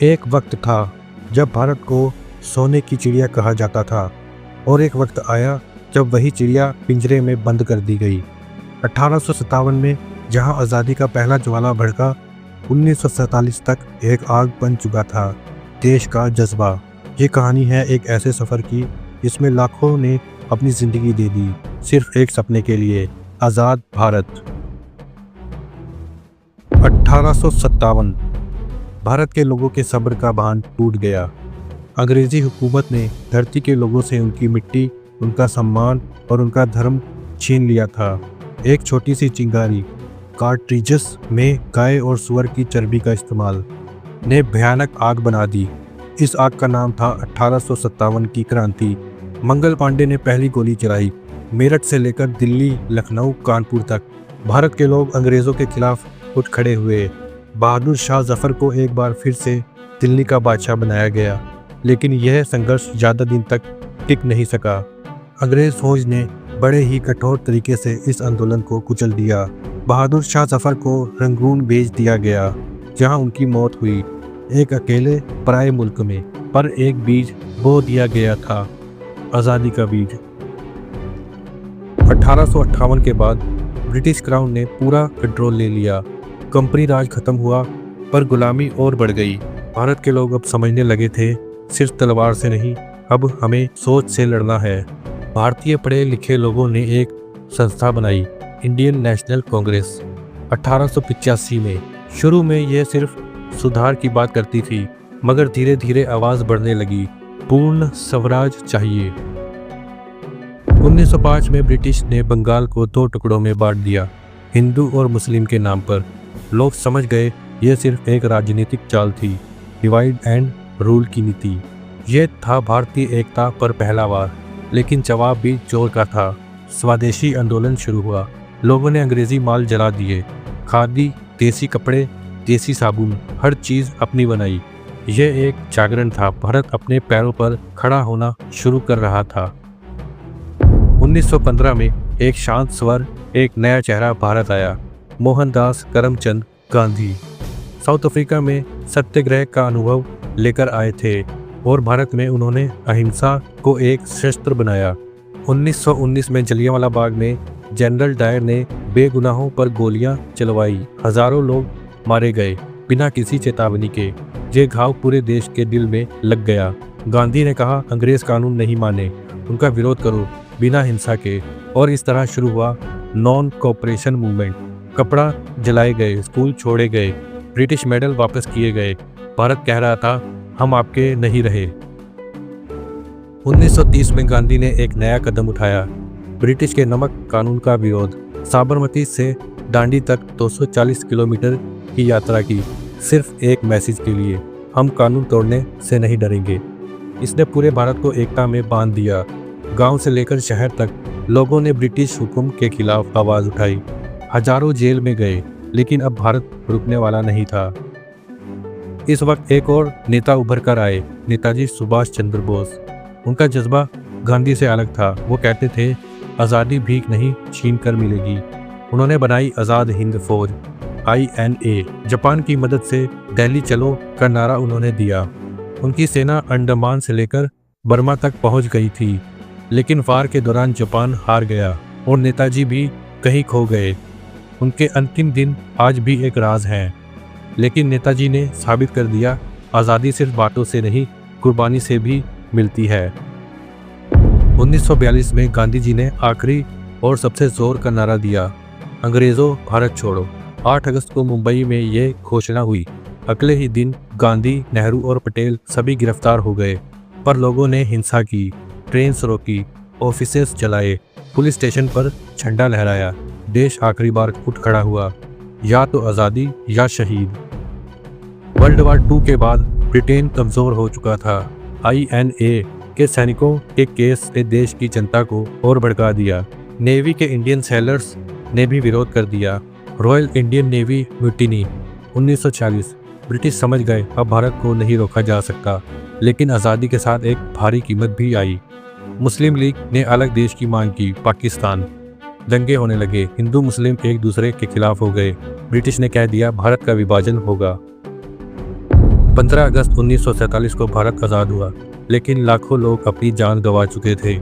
एक वक्त था जब भारत को सोने की चिड़िया कहा जाता था और एक वक्त आया जब वही चिड़िया पिंजरे में बंद कर दी गई। 1857 में जहां आज़ादी का पहला ज्वाला भड़का, 1947 तक एक आग बन चुका था देश का जज्बा। ये कहानी है एक ऐसे सफ़र की जिसमें लाखों ने अपनी ज़िंदगी दे दी सिर्फ एक सपने के लिए, आज़ाद भारत। 1857 भारत के लोगों के सब्र का बांध टूट गया। अंग्रेज़ी हुकूमत ने धरती के लोगों से उनकी मिट्टी, उनका सम्मान और उनका धर्म छीन लिया था। एक छोटी सी चिंगारी, कार्ट्रिजेस में गाय और सुअर की चर्बी का इस्तेमाल, ने भयानक आग बना दी। इस आग का नाम था 1857 की क्रांति। मंगल पांडे ने पहली गोली चलाई। मेरठ से लेकर दिल्ली, लखनऊ, कानपुर तक भारत के लोग अंग्रेज़ों के खिलाफ उठ खड़े हुए। बहादुर शाह जफ़र को एक बार फिर से दिल्ली का बादशाह बनाया गया, लेकिन यह संघर्ष ज़्यादा दिन तक टिक नहीं सका। अंग्रेज़ फौज ने बड़े ही कठोर तरीके से इस आंदोलन को कुचल दिया। बहादुर शाह जफ़र को रंगून भेज दिया गया, जहां उनकी मौत हुई एक अकेले पराए मुल्क में। पर एक बीज बो दिया गया था, आज़ादी का बीज। 1858 के बाद ब्रिटिश क्राउन ने पूरा कंट्रोल ले लिया। कंपनी राज खत्म हुआ, पर गुलामी और बढ़ गई। भारत के लोग अब समझने लगे थे, सिर्फ तलवार से नहीं, अब हमें सोच से लड़ना है। भारतीय पढ़े लिखे लोगों ने एक संस्था बनाई, इंडियन नेशनल कांग्रेस, 1885 में। शुरू में यह सिर्फ सुधार की बात करती थी, मगर धीरे धीरे आवाज़ बढ़ने लगी, पूर्ण स्वराज चाहिए। 1905 में ब्रिटिश ने बंगाल को 2 टुकड़ों में बांट दिया, हिंदू और मुस्लिम के नाम पर। लोग समझ गए यह सिर्फ एक राजनीतिक चाल थी, डिवाइड एंड रूल की नीति। यह था भारतीय एकता पर पहला वार, लेकिन जवाब भी जोर का था। स्वदेशी आंदोलन शुरू हुआ। लोगों ने अंग्रेजी माल जला दिए, खादी, देसी कपड़े, देसी साबुन, हर चीज़ अपनी बनाई। यह एक जागरण था। भारत अपने पैरों पर खड़ा होना शुरू कर रहा था। 1915 में एक शांत स्वर, एक नया चेहरा भारत आया, मोहनदास करमचंद गांधी। साउथ अफ्रीका में सत्याग्रह का अनुभव लेकर आए थे और भारत में उन्होंने अहिंसा को एक शस्त्र बनाया। 1919 में जलियांवाला बाग में जनरल डायर ने बेगुनाहों पर गोलियां चलवाई, हजारों लोग मारे गए बिना किसी चेतावनी के। ये घाव पूरे देश के दिल में लग गया। गांधी ने कहा, अंग्रेज कानून नहीं माने, उनका विरोध करो बिना हिंसा के। और इस तरह शुरू हुआ नॉन कोऑपरेशन मूवमेंट। कपड़ा जलाए गए, स्कूल छोड़े गए, ब्रिटिश मेडल वापस किए गए। भारत कह रहा था, हम आपके नहीं रहे। 1930 में गांधी ने एक नया कदम उठाया, ब्रिटिश के नमक कानून का विरोध। साबरमती से दांडी तक 240 किलोमीटर की यात्रा की, सिर्फ एक मैसेज के लिए, हम कानून तोड़ने से नहीं डरेंगे। इसने पूरे भारत को एकता में बांध दिया। गांव से लेकर शहर तक लोगों ने ब्रिटिश हुक्म के खिलाफ आवाज़ उठाई। हजारों जेल में गए, लेकिन अब भारत रुकने वाला नहीं था। इस वक्त एक और नेता उभर कर आए, नेताजी सुभाष चंद्र बोस। उनका जज्बा गांधी से अलग था। वो कहते थे, आज़ादी भीख नहीं छीन कर मिलेगी। उन्होंने बनाई आज़ाद हिंद फौज, INA। जापान की मदद से दिल्ली चलो का नारा उन्होंने दिया। उनकी सेना अंडमान से लेकर बर्मा तक पहुंच गई थी, लेकिन वार के दौरान जापान हार गया और नेताजी भी कहीं खो गए। उनके अंतिम दिन आज भी एक राज हैं, लेकिन नेताजी ने साबित कर दिया, आज़ादी सिर्फ बातों से नहीं, कुर्बानी से भी मिलती है। 1942 में गांधी जी ने आखिरी और सबसे जोर का नारा दिया, अंग्रेज़ों भारत छोड़ो। 8 अगस्त को मुंबई में ये घोषणा हुई। अगले ही दिन गांधी, नेहरू और पटेल सभी गिरफ्तार हो गए, पर लोगों ने हिंसा की, ट्रेन रोकी, ऑफिसेस जलाए, पुलिस स्टेशन पर झंडा लहराया। देश आखिरी बार उठ खड़ा हुआ, या तो आज़ादी या शहीद। वर्ल्ड वार 2 के बाद ब्रिटेन कमज़ोर हो चुका था। INA के सैनिकों के केस ने देश की जनता को और भड़का दिया। नेवी के इंडियन सेलर्स ने भी विरोध कर दिया। Royal Indian navy mutiny 1940। British समझ गए, अब भारत को नहीं रोका जा सकता, लेकिन आज़ादी के साथ एक भारी कीमत भी आई। मुस्लिम लीग ने अलग देश की मांग की, पाकिस्तान। दंगे होने लगे, हिंदू मुस्लिम एक दूसरे के खिलाफ हो गए। ब्रिटिश ने कह दिया, भारत का विभाजन होगा। 15 अगस्त 1947 को भारत आज़ाद हुआ, लेकिन लाखों लोग अपनी जान गंवा चुके थे।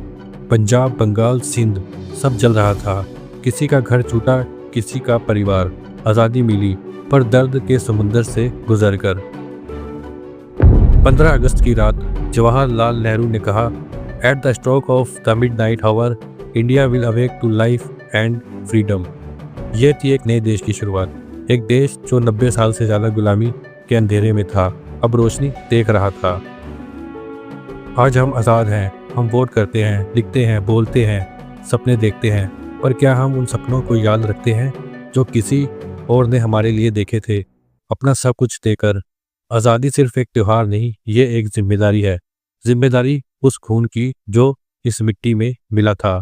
पंजाब, बंगाल, सिंध सब जल रहा था। किसी का घर छूटा, किसी का परिवार। आज़ादी मिली, पर दर्द के समुंदर से गुजरकर। 15 अगस्त की रात जवाहरलाल नेहरू ने कहा, at the stroke of the midnight hour India will awake to life and freedom. ये थी एक नए देश की शुरुआत। एक देश जो 90 साल से ज़्यादा गुलामी के अंधेरे में था, अब रोशनी देख रहा था। आज हम आज़ाद हैं, हम वोट करते हैं, लिखते हैं, बोलते हैं, सपने देखते हैं, पर क्या हम उन सपनों को याद रखते हैं जो किसी और ने हमारे लिए देखे थे, अपना सब कुछ देकर? आज़ादी सिर्फ एक त्योहार नहीं, ये एक जिम्मेदारी है। जिम्मेदारी उस खून की जो इस मिट्टी में मिला था।